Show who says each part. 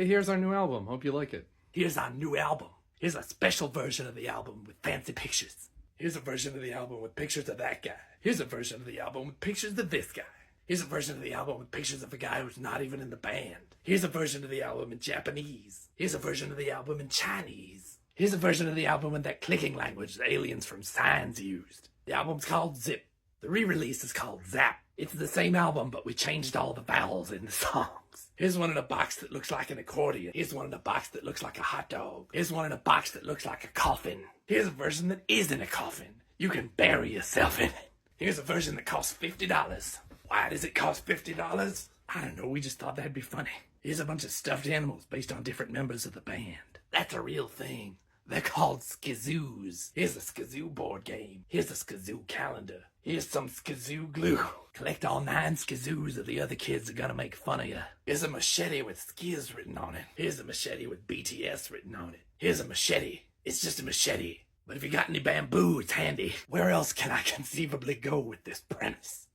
Speaker 1: Hey, here's our new album. Hope you like it.
Speaker 2: Here's our new album. Here's a special version of the album with fancy pictures. Here's a version of the album with pictures of that guy. Here's a version of the album with pictures of this guy. Here's a version of the album with pictures of a guy who's not even in the band. Here's a version of the album in Japanese. Here's a version of the album in Chinese. Here's a version of the album in that clicking language the aliens from Signs used. The album's called Zip. The re-release is called Zap. It's the same album, but we changed all the vowels in the songs. Here's one in a box that looks like an accordion. Here's one in a box that looks like a hot dog. Here's one in a box that looks like a coffin. Here's a version that is in a coffin. You can bury yourself in it. Here's a version that costs $50. Why does it cost $50? I don't know, we just thought that'd be funny. Here's a bunch of stuffed animals based on different members of the band. That's a real thing. They're called skazoos. Here's a skazoo board game. Here's a skazoo calendar. Here's some skazoo glue. Collect all 9 skazoos or the other kids are gonna make fun of you. Here's a machete with skiz written on it. Here's a machete with BTS written on it. Here's a machete. It's just a machete. But if you got any bamboo, it's handy. Where else can I conceivably go with this premise?